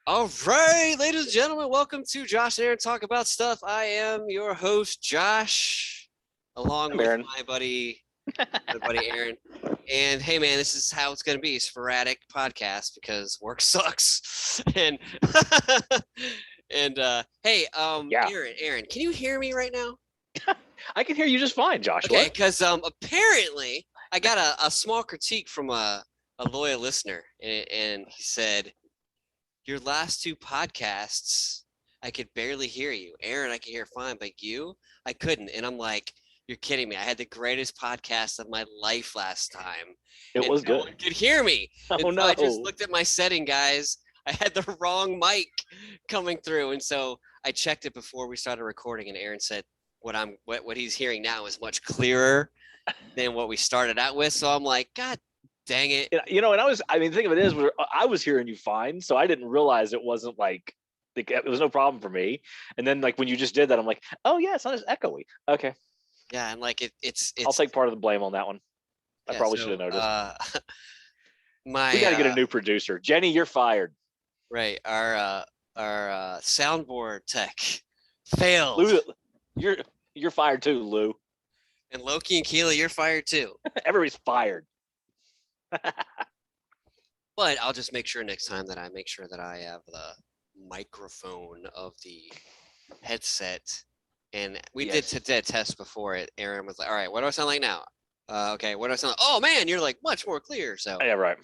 All right, ladies and gentlemen, welcome to Josh and Aaron Talk About Stuff. I am your host, Josh, along with Aaron. my buddy Aaron. And hey, man, this is how it's going to be: sporadic podcast because work sucks. And hey, Yeah, Aaron, can you hear me right now? I can hear you just fine, Okay, Joshua. because apparently I got a small critique from a loyal listener, and he said your last two podcasts, I could barely hear you. Aaron, I could hear fine, but you, I couldn't. And I'm like, you're kidding me. I had the greatest podcast of my life last time, It and was no good. one could hear me. Oh And so I just no. looked at my setting, guys. I had the wrong mic coming through. And so I checked it before we started recording, and Aaron said what he's hearing now is much clearer than what we started out with. So I'm like, God dang it. And the thing of it is, I was hearing you fine, so I didn't realize it wasn't like it was no problem for me. And then like when you just did that, I'm like, oh yeah, it's not as echoey. Okay, Yeah, and like it's I'll take part of the blame on that one. I yeah, probably should have so noticed. We my got to get a new producer. Jenny, you're fired. right, our soundboard tech failed. Lou, you're fired too, Lou. And Loki and Keela, you're fired too. Everybody's fired. But I'll just make sure next time that I make sure that I have the microphone of the headset. And we Yes. did a test before it. Aaron was like, all right, what do I sound like now? Okay, what do I sound like? Oh man, you're like much more clear. So Yeah, right.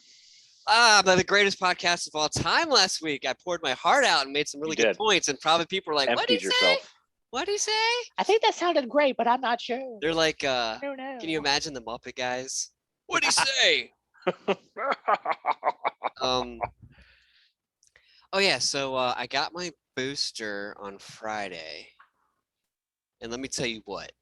but the greatest podcast of all time last week. I poured my heart out and made some really good points, and probably people were like, "What did he say? What did he say?" I think that sounded great, but I'm not sure. They're like, I don't know. "Can you imagine the Muppet guys? What did he say?" Oh yeah. So I got my booster on Friday, and let me tell you what,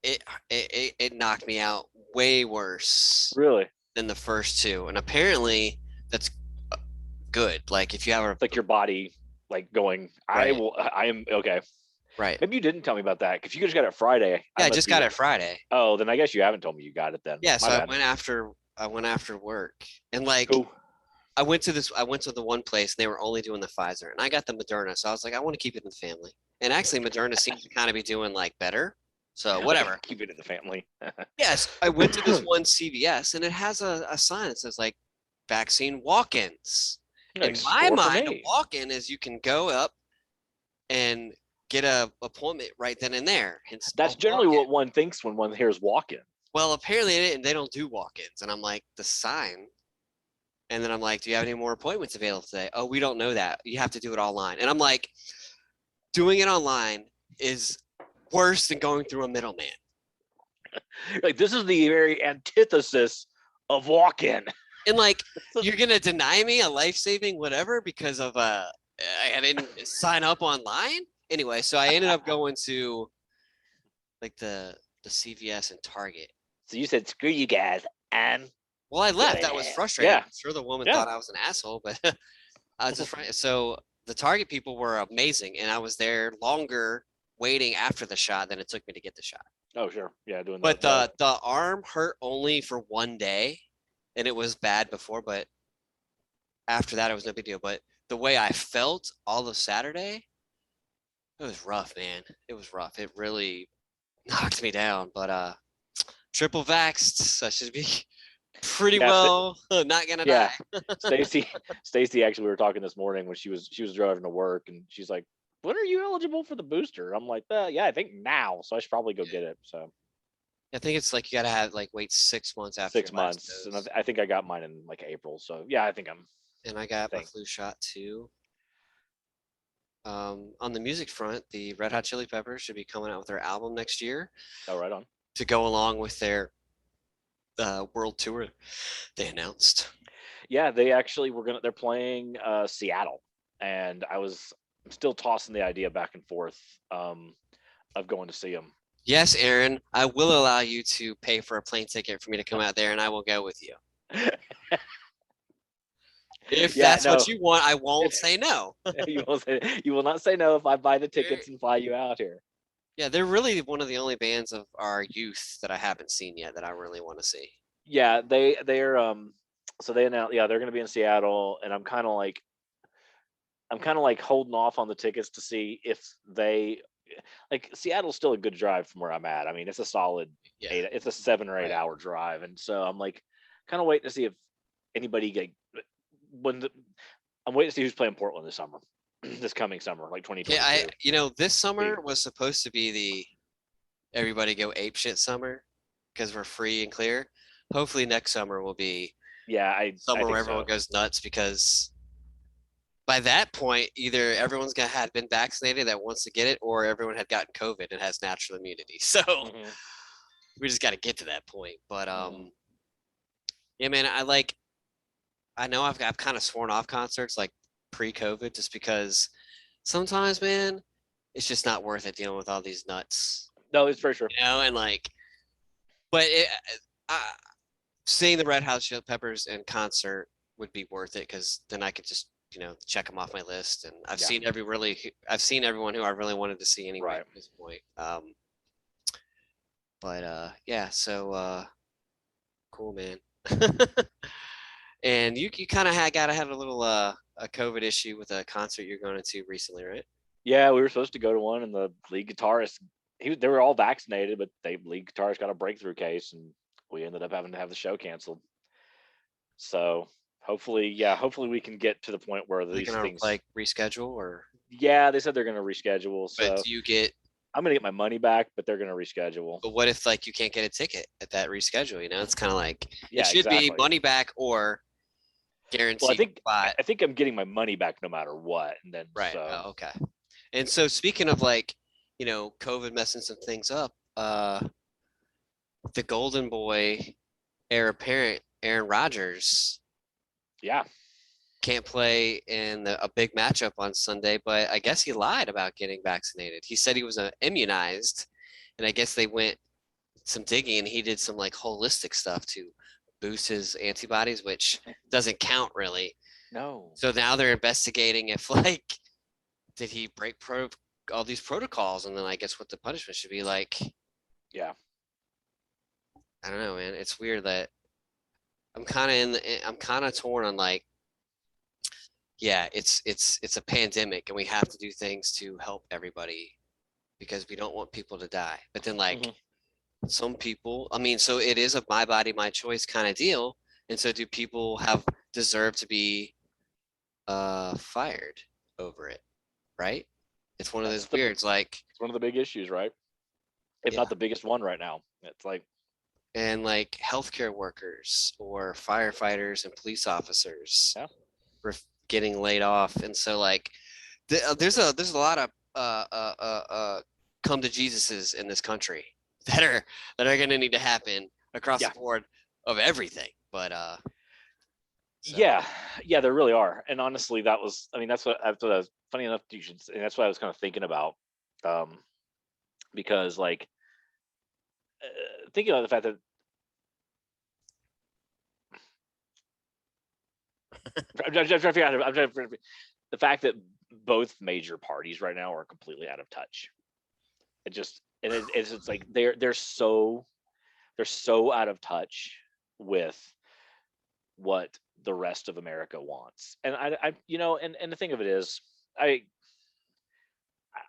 it knocked me out way worse Really? than the first two, and apparently that's good. Like if you have like your body like going, right. I am okay. Right. Maybe you didn't tell me about that. If you just got it Friday. Yeah, I just got it Friday. Oh, then I guess you haven't told me you got it then. Yeah, so I went after work. And like Cool. I went to the one place and they were only doing the Pfizer, and I got the Moderna. So I was like, I want to keep it in the family. And actually Moderna seems to kind of be doing like better. So whatever. Keep it in the family. Yes, I went to this one CVS and it has a sign that says like vaccine walk-ins. In my mind, a walk-in is you can go up and get a appointment right then and there. That's generally what one thinks when one hears walk-in. Well, apparently they don't do walk-ins, and I'm like, the sign. And then I'm like, do you have any more appointments available today? Oh, we don't know that. You have to do it online. And I'm like, doing it online is worse than going through a middleman. Like this is the very antithesis of walk-in. And like, you're gonna deny me a life-saving whatever because of I didn't sign up online? Anyway, so I ended up going to like the CVS and Target. So you said, screw you guys. And well, I left. That was frustrating. Yeah. I'm sure the woman thought I was an asshole, but I was just so the Target people were amazing, and I was there longer waiting after the shot than it took me to get the shot. Oh, sure. Yeah, doing that. But the arm hurt only for one day, and it was bad before, but after that, it was no big deal. But the way I felt all of Saturday, it was rough, man. It was rough. It really knocked me down. But triple vaxxed, so I should be pretty well not gonna die. Stacy actually, we were talking this morning when she was driving to work, and she's like, when are you eligible for the booster? I'm like, yeah, I think now, so I should probably go get it. So I think it's like you gotta have like wait 6 months after 6 months, and I think I got mine in like April. So yeah, I think I'm. And I got my flu shot too. On the music front, the Red Hot Chili Peppers should be coming out with their album next year. Oh, right on. To go along with their world tour they announced. Yeah, they actually they're playing Seattle, and I'm still tossing the idea back and forth of going to see them. Yes, Aaron, I will allow you to pay for a plane ticket for me to come out there, and I will go with you. If that's what you want, I won't say no. You will not say no if I buy the tickets and fly you out here. Yeah, they're really one of the only bands of our youth that I haven't seen yet that I really want to see. Yeah, they're So they announced, yeah, they're going to be in Seattle, and I'm kind of like holding off on the tickets to see if they like Seattle's still a good drive from where I'm at. I mean, it's a solid Yeah. eight, it's a 7 or 8 hour drive, and so I'm like kind of waiting to see if anybody get when the, I'm waiting to see who's playing Portland this summer, this coming summer, like Okay, I 2022. this See, summer was supposed to be the everybody go ape shit summer because we're free and clear. Hopefully next summer will be yeah, I summer where think everyone so. goes nuts because by that point, either everyone's gonna had been vaccinated that wants to get it, or everyone had gotten COVID and has natural immunity. So Hmm. we just got to get to that point. But Hmm. yeah, man, I know I've kind of sworn off concerts like pre-COVID just because sometimes, man, it's just not worth it dealing with all these nuts, No, it's for sure. and like, but I, seeing the Red Hot Chili Peppers in concert would be worth it because then I could just check them off my list, and Yeah, I've seen everyone who I really wanted to see anyway right. at this point. But yeah, so cool, man. And you kind of had gotta have a little a COVID issue with a concert you're going to recently, right? Yeah, we were supposed to go to one, and the lead guitarist, they were all vaccinated, but they lead guitarist got a breakthrough case, and we ended up having to have the show canceled. So hopefully, yeah, hopefully we can get to the point where Are they these gonna things. like reschedule or? Yeah, they said they're going to reschedule, But so do you get? I'm going to get my money back, but they're going to reschedule. But what if like you can't get a ticket at that reschedule? It's kind of like it Yeah, should be exactly. money back or Well, guaranteed spot. I think I'm getting my money back no matter what, and then Right. so Oh, okay. And so speaking of like, COVID messing some things up, the Golden Boy heir apparent Aaron Rodgers yeah, can't play in a big matchup on Sunday, but I guess he lied about getting vaccinated. He said he was immunized, and I guess they went some digging and he did some like holistic stuff to boost his antibodies, which doesn't count really. no, So now they're investigating if like did he break all these protocols, and then I guess what the punishment should be like. yeah, I don't know, man. It's weird that I'm kind of torn on like, yeah, it's a pandemic and we have to do things to help everybody because we don't want people to die. But then like hmm, some people, I mean, so it is a my body, my choice kind of deal. And so do people have deserve to be fired over it, right? It's one of that's those weirds like, it's one of the big issues, right? If not yeah. the biggest one right now. It's like, And like healthcare workers or firefighters and police officers yeah, were getting laid off. And so like there's a lot of come to Jesuses in this country that are going to need to happen across yeah, the board of everything. But so yeah, yeah, there really are. And honestly, that was, I mean, that's what I was, funny enough, you should, and that's what I was kind of thinking about. Um, because like, thinking about the fact that I'm trying to figure out, the fact that both major parties right now are completely out of touch. It just, and it's like they're so out of touch with what the rest of America wants. And and the thing of it is, I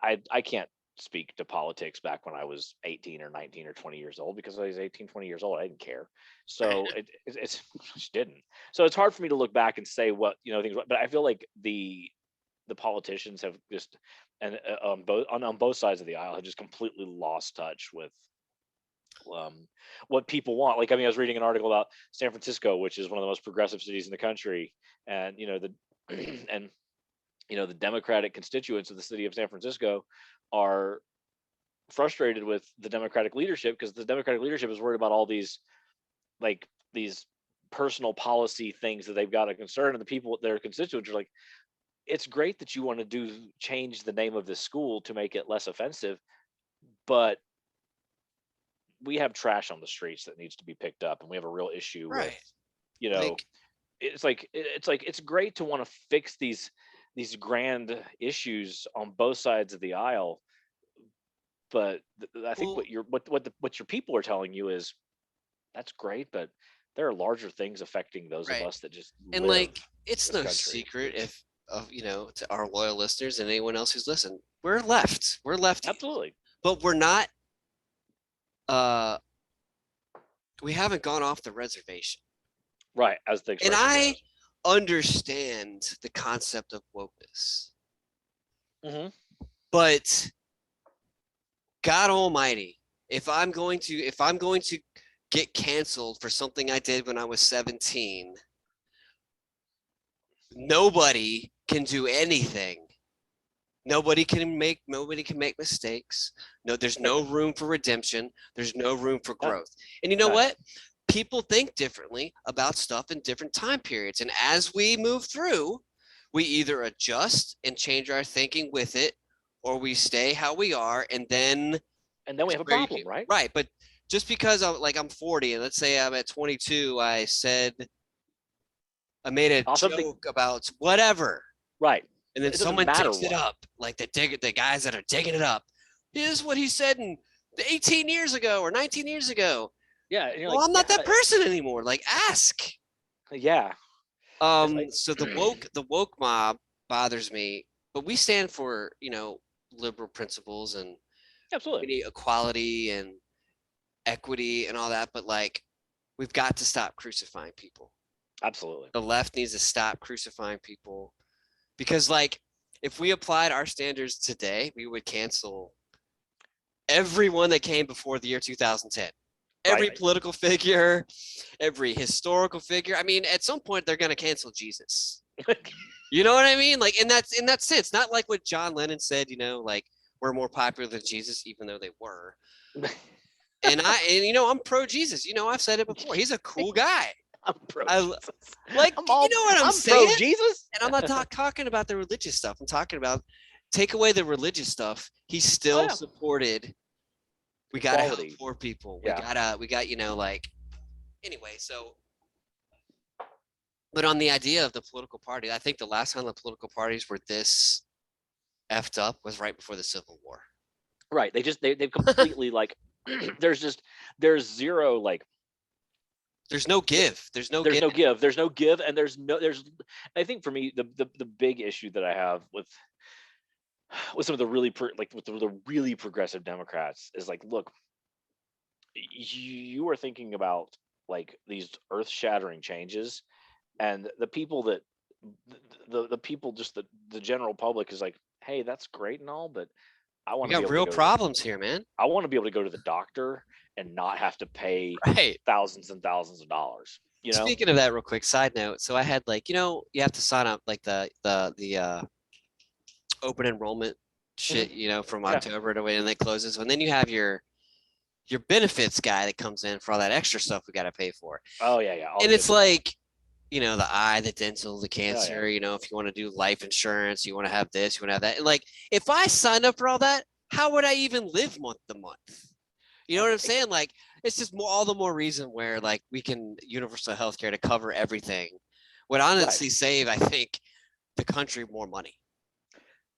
I can't speak to politics back when I was 18 or 19 or 20 years old, because I was 18, 20 years old. I didn't care. So it's I just didn't. So it's hard for me to look back and say what, things, but I feel like the politicians have just, and on both sides of the aisle, have just completely lost touch with what people want. Like, I mean, I was reading an article about San Francisco, which is one of the most progressive cities in the country, and and the Democratic constituents of the city of San Francisco are frustrated with the Democratic leadership, because the Democratic leadership is worried about all these, like, these personal policy things that they've got a concern, and the people, their constituents, are like, it's great that you want to change the name of this school to make it less offensive, but we have trash on the streets that needs to be picked up, and we have a real issue with, right, you know like it's great to want to fix these grand issues on both sides of the aisle, but I think well, what your people are telling you is, that's great, but there are larger things affecting those of Right. us that just And live like, it's this no country. secret if of to our loyal listeners and anyone else who's listened, we're left. We're lefties, Absolutely. but we're not. Uh, we haven't gone off the reservation, Right, as the and expression I goes. understand the concept of wokeness, Hmm. but God Almighty, if I'm going to get canceled for something I did when I was 17, nobody can do anything. Nobody can make mistakes. No, there's no room for redemption. There's no room for None. growth. And you know None. what? People think differently about stuff in different time periods. And as we move through, we either adjust and change our thinking with it, or we stay how we are. And then And then we have a problem, right? right. But just because I'm 40 and let's say I'm at 22, I made a Something. joke about whatever, Right. and then It doesn't someone matter digs it what. up, like the guys that are digging it up. Here's what he said in 18 years ago or 19 years ago. Yeah. And you're Well, like, I'm not yeah, that person anymore. Like, ask. yeah. It's like, So the woke mob bothers me, but we stand for liberal principles and absolutely. equality and equity and all that. But like, we've got to stop crucifying people. Absolutely. The left needs to stop crucifying people because like, if we applied our standards today, we would cancel everyone that came before the year 2010. Every Right. political figure, every historical figure. I mean, at some point they're going to cancel Jesus. You know what I mean? Like, in that sense, not like what John Lennon said, like, we're more popular than Jesus, even though they were. And I'm pro Jesus. I've said it before. He's a cool guy. I'm pro I Jesus. like, you know what I'm pro saying? Jesus. And I'm not talking about the religious stuff. I'm talking about, take away the religious stuff. He still supported. We gotta help Quality. poor people. Yeah. We got like, anyway. So, but on the idea of the political party, I think the last time the political parties were this effed up was right before the Civil War. Right. They've completely like. there's zero like. There's no give. There's no There's give. no give. There's no give, and there's. I think for me, the big issue that I have with some of the really with the really progressive Democrats is like, look, you are thinking about like these earth-shattering changes, and the people that the people, just the general public is like, hey, that's great and all, but I We want to be got able to real go to the problems here, man. I want to be able to go to the doctor and not have to pay Right. thousands and thousands of dollars. Speaking of that, real quick side note. So I had like, you have to sign up like the open enrollment shit, from October to when it closes. And then you have your benefits guy that comes in for all that extra stuff we got to pay for. Oh yeah. And it's like, the eye, the dental, the cancer, Oh, yeah. if you want to do life insurance, you want to have this, you want to have that. And like, if I signed up for all that, how would I even live month to month? You know what I'm saying? Like, it's just all the more reason where like we can universal healthcare to cover everything would honestly save, I think, the country more money.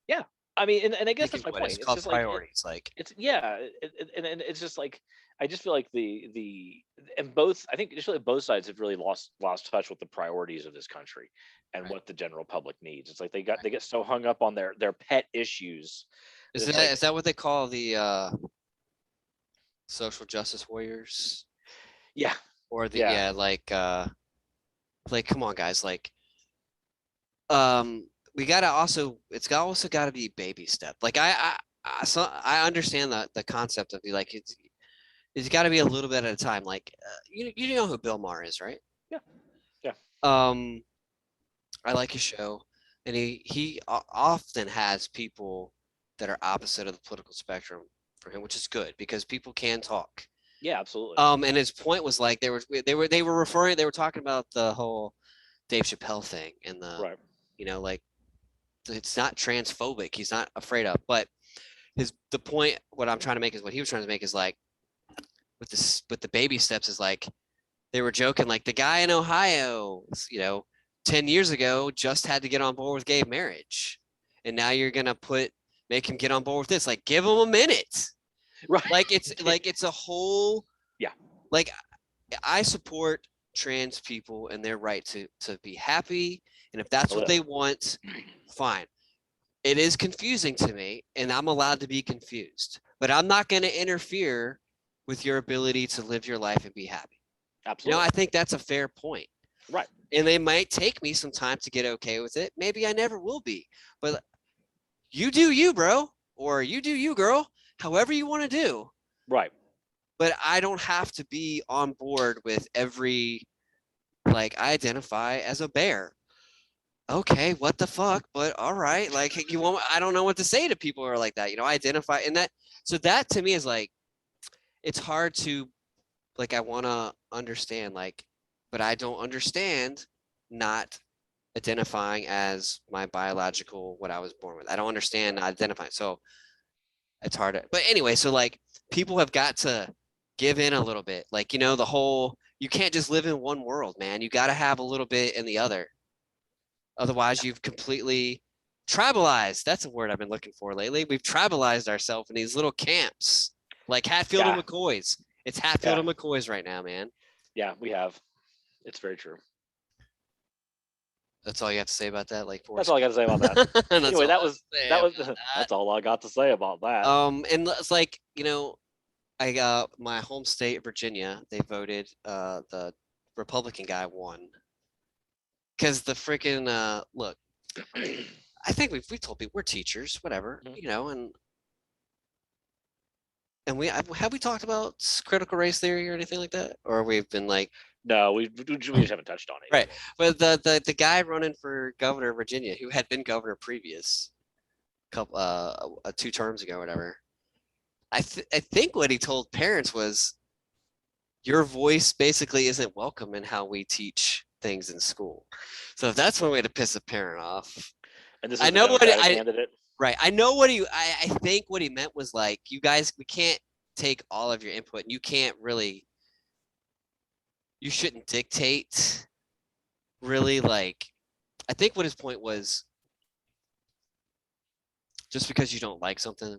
Yeah. I mean, and I guess that's my point. It's called priorities. Like, it's and it's just like, I just feel like and both, I think just like both sides have really lost touch with the priorities of this country and what the general public needs. It's like they get so hung up on their pet issues. Is that what they call the social justice warriors? Yeah. Or like come on, guys, like, we gotta also, it's also got to be baby step. Like, I understand the concept of like, it's got to be a little bit at a time. Like, you know who Bill Maher is, right? Yeah. I like his show, and he often has people that are opposite of the political spectrum for him, which is good because people can talk. Yeah, absolutely. And his point was like, they were talking about the whole Dave Chappelle thing and the like, it's not transphobic. He's not afraid of, but the point, what I'm trying to make is what he was trying to make is like, with the baby steps is like, they were joking, like the guy in Ohio, 10 years ago just had to get on board with gay marriage. And now you're going to make him get on board with this. Like, give him a minute. Right. Like, it's a whole, yeah. Like, I support trans people and their right to be happy. And if that's what they want, fine. It is confusing to me, and I'm allowed to be confused, but I'm not going to interfere with your ability to live your life and be happy. Absolutely. I think that's a fair point. Right. And they might take me some time to get okay with it. Maybe I never will be, but you do you, bro, or you do you, girl, however you want to do. Right. But I don't have to be on board with every, like, I identify as a bear. Okay, what the fuck? But all right, like, you want, I don't know what to say to people who are like that. I identify in that. So that to me is like, it's hard to, like, I want to understand, like, but I don't understand not identifying as my biological, what I was born with. I don't understand not identifying. So it's hard to, but anyway, so like, people have got to give in a little bit. Like, the whole, you can't just live in one world, man. You got to have a little bit in the other. Otherwise, you've completely tribalized. That's a word I've been looking for lately. We've tribalized ourselves in these little camps, like Hatfield and McCoy's. It's Hatfield and McCoy's right now, man. Yeah, we have. It's very true. That's all you have to say about that, like, that's all I got to say about that. Anyway, that's all I got to say about that. And it's like, I got my home state, Virginia. They voted, the Republican guy won. Because the freaking, look, I think we told people we're teachers, whatever, and we have we talked about critical race theory or anything like that, or we've been like, no, we just haven't touched on it. Right, but the guy running for governor of Virginia, who had been governor previous, couple 2 terms ago, whatever. I think what he told parents was, your voice basically isn't welcome in how we teach things in school. So if that's one way to piss a parent off, and this is candidate. Right. I know what I think what he meant was like, you guys, we can't take all of your input, and you can't really, you shouldn't dictate really, like, I think what his point was, just because you don't like something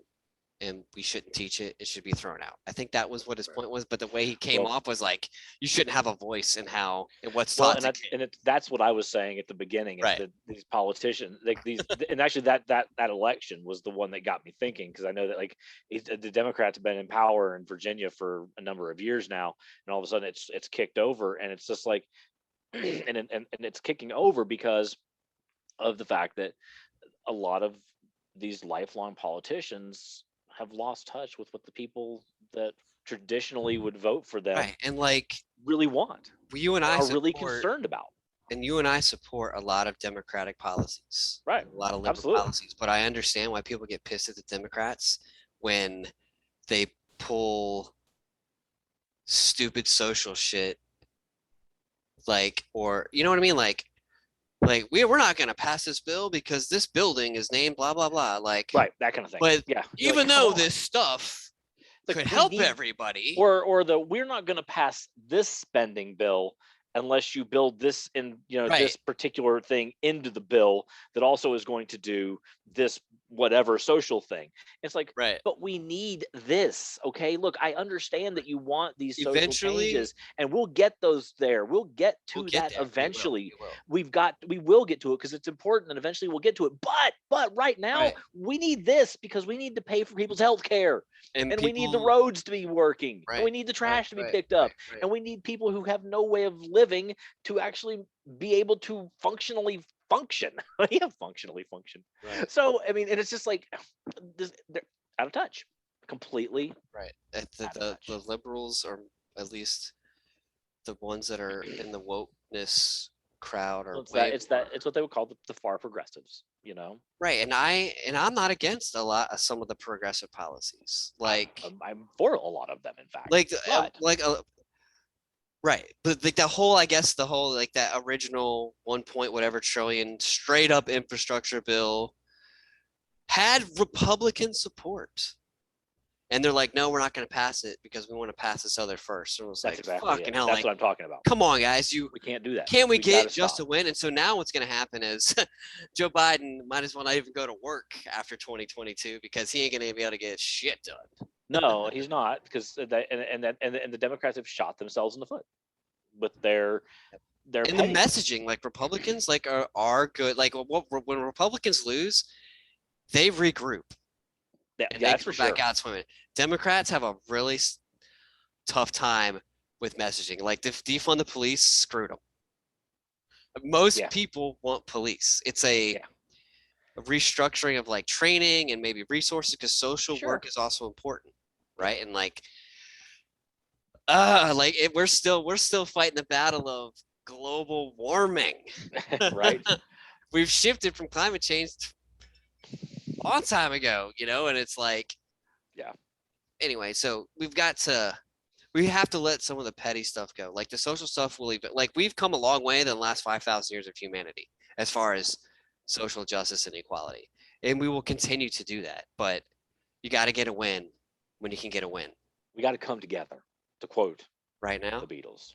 and we shouldn't teach it, it should be thrown out. I think that was what his point was, but the way he came off was like, you shouldn't have a voice in how and what's taught. That's what I was saying at the beginning. Right. That these politicians, like these, and actually that election was the one that got me thinking, because I know that, like, the Democrats have been in power in Virginia for a number of years now, and all of a sudden it's kicked over, and it's just like, and it's kicking over because of the fact that a lot of these lifelong politicians have lost touch with what the people that traditionally would vote for them, and like, really want. You and I are really concerned about. And you and I support a lot of Democratic policies, right? A lot of liberal policies, but I understand why people get pissed at the Democrats when they pull stupid social shit, like, or you know what I mean, like we're not going to pass this bill because this building is named blah blah blah, like, right, that kind of thing. But even though this stuff could help everybody, or we're not going to pass this spending bill unless you build this in, this particular thing into the bill that also is going to do this whatever social thing. It's like, but we need this. Okay, look, I understand that you want these social changes, and we'll get those there. We'll get to that eventually. We will get to it because it's important, and eventually we'll get to it. But right now we need this because we need to pay for people's health care, and we need the roads to be working, and we need the trash to be picked up, and we need people who have no way of living to actually be able to functionally function. So I mean, and it's just like, they're out of touch completely. The liberals, or at least the ones that are in the wokeness crowd, or it's what they would call the far progressives, right. And I'm not against a lot of some of the progressive policies, like I'm for a lot of them, in fact, right, but like the whole like that original 1 point whatever trillion straight up infrastructure bill had Republican support, and they're like, no, we're not going to pass it because we want to pass this other first. And it was that's like, exactly fucking hell, that's what I'm talking about. Come on, guys, we can't do that. Can we get just a win? And so now what's going to happen is Joe Biden might as well not even go to work after 2022 because he ain't going to be able to get shit done. No, he's not, because the Democrats have shot themselves in the foot. with their And the pettiness. messaging, like Republicans, like are good. Like when Republicans lose, they regroup Yeah, and they that's for come back sure. out swimming. Democrats have a really tough time with messaging. Like defund the police, screwed them. Most Yeah, people want police. It's a yeah, restructuring of like training and maybe resources because social sure. work is also important, Yeah, right? And we're still fighting the battle of global warming. right. We've shifted from climate change a long time ago, and it's like Yeah, anyway, so we have to let some of the petty stuff go. Like the social stuff will even like we've come a long way in the last 5,000 years of humanity as far as social justice and equality. And we will continue to do that. But you got to get a win when you can get a win. we got to come together. To quote Right the now, Beatles,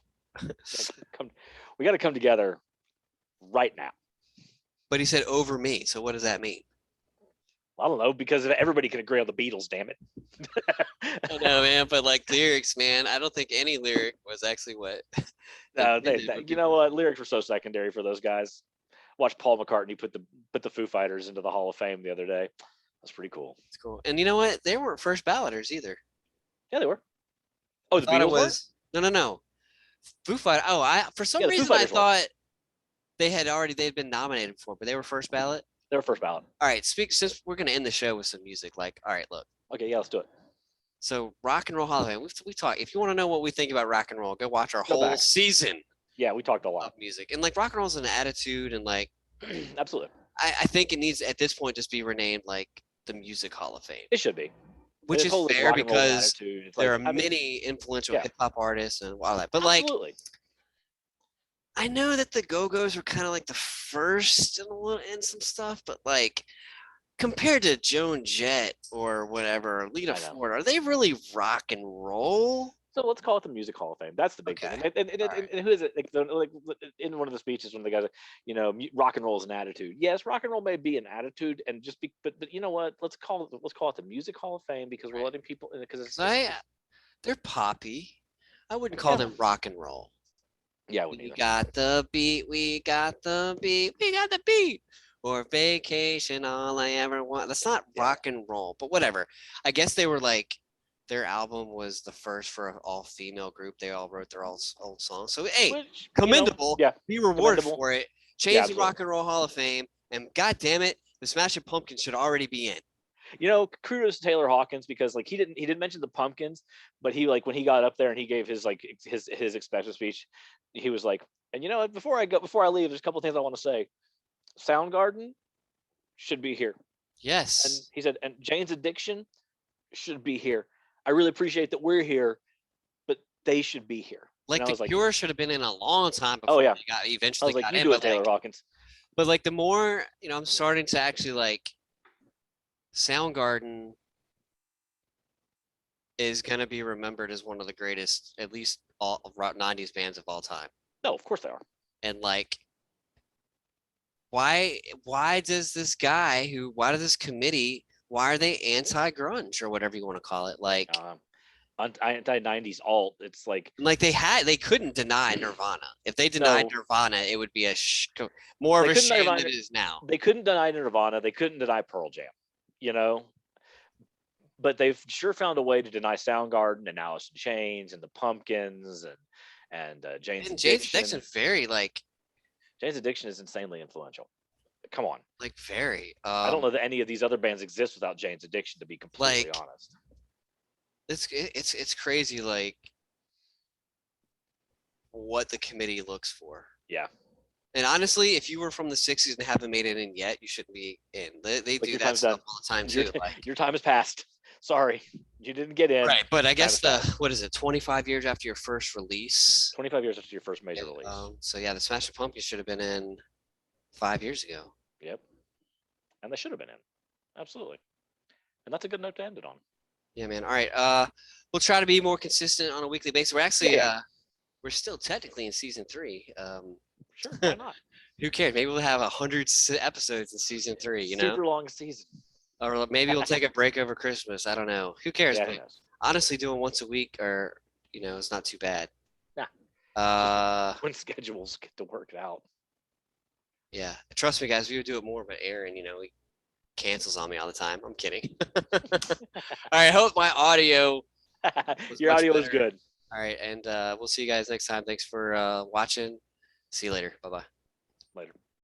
we got to come together right now. but he said over me. So what does that mean? I don't know, because everybody can agree on the Beatles. Damn it. I know, man, but like lyrics, man, I don't think any lyric was actually what intended when You people. know what? Lyrics were so secondary for those guys. Watched Paul McCartney put the Foo Fighters into the Hall of Fame the other day. That's pretty cool. It's cool. And you know what? They weren't first balloters either. Yeah, they were. Oh, I the thought it Beatles were. was no. Foo Fighter. Oh, I for some Yeah, the Foo reason I Fighters were. thought they'd been nominated before, but they were first ballot. They were first ballot. All right, since we're gonna end the show with some music, like, all right, look. Okay, yeah, let's do it. So Rock and Roll Hall of Fame. We talk. If you want to know what we think about rock and roll, go watch our Go whole back. season Yeah, we talked a of lot. music. And like rock and roll is an attitude, and like Absolutely, I think it needs at this point just be renamed like the Music Hall of Fame, it should be. And which this is whole like fair rock and roll because attitude. It's there like, are I mean, many influential yeah, hip hop artists and all that. But like absolutely. I know that the Go Go's were kind of like the first in some stuff, but like compared to Joan Jett or whatever, Lita I know. Ford, are they really rock and roll? So let's call it the Music Hall of Fame. That's the big Okay. thing. And, All right. and who is it? Like in one of the speeches, one of the guys, rock and roll is an attitude. Yes, rock and roll may be an attitude, and just be, but you know what? Let's call it the Music Hall of Fame because we're Right. letting people in because it's They're poppy. I wouldn't call yeah, them rock and roll. yeah, I wouldn't We either. got the beat, we got the beat, we got the beat. Or vacation, all I ever want. That's not Yeah. rock and roll, but whatever. I guess they were like their album was the first for an all-female group. They all wrote their old songs. So hey, Which commendable. yeah, Be rewarded commendable. for it. Yeah, Change the absolutely. Rock and Roll Hall of Fame, and God damn it, the Smashing Pumpkins should already be in. Kudos to Taylor Hawkins because like he didn't mention the Pumpkins, but he like when he got up there and he gave his like his acceptance speech, he was like, and before I leave, there's a couple of things I want to say. Soundgarden should be here, and Yes, he said, and Jane's Addiction should be here. I really appreciate that we're here, but they should be here. And like I the was like, Cure should have been in a long time oh before yeah, they I eventually was like, got you in. do it, Taylor Hawkins. But like the more I'm starting to actually like Soundgarden is gonna be remembered as one of the greatest, at least all '90s bands of all time. No, of course they are. And like, why does this committee, why are they anti-grunge or whatever you want to call it? Like, Anti '90s alt. It's like they couldn't deny Nirvana. If they denied no, Nirvana, it would be more of they a couldn't shame than Nirvana. it is now. They couldn't deny Nirvana. They couldn't deny Pearl Jam. You know, but they've sure found a way to deny Soundgarden and Alice in Chains and the Pumpkins and Jane's And Jane's Addiction. Addiction very Jane's Addiction is insanely influential. Come on, very. I don't know that any of these other bands exist without Jane's Addiction. To be completely Like honest, it's crazy like what the committee looks for. yeah. And honestly, if you were from the '60s and haven't made it in yet, you shouldn't be in. They Like do your that time's stuff done. all the time too. Your time has passed. Sorry, you didn't get in. Right, but I guess time has passed. what is it? 25 years after your first release. 25 years after your first major release. So yeah, the Smashing Pumpkins should have been in 5 years ago. Yep, and they should have been in. Absolutely, and that's a good note to end it on. Yeah, man. All right. We'll try to be more consistent on a weekly basis. We're actually we're still technically in season 3. Sure, why not? Who cares? Maybe we'll have 100 episodes in season 3. Super long season. Or maybe we'll take a break over Christmas. I don't know. Who cares? Yeah, But who knows? honestly, doing once a week or it's not too bad. Yeah. Uh, when schedules get to work it out. yeah. Trust me, guys, we would do it more, but Aaron, he cancels on me all the time. I'm kidding. All right. I hope my audio was Your much audio is better. good. All right, and we'll see you guys next time. Thanks for watching. See you later. Bye bye.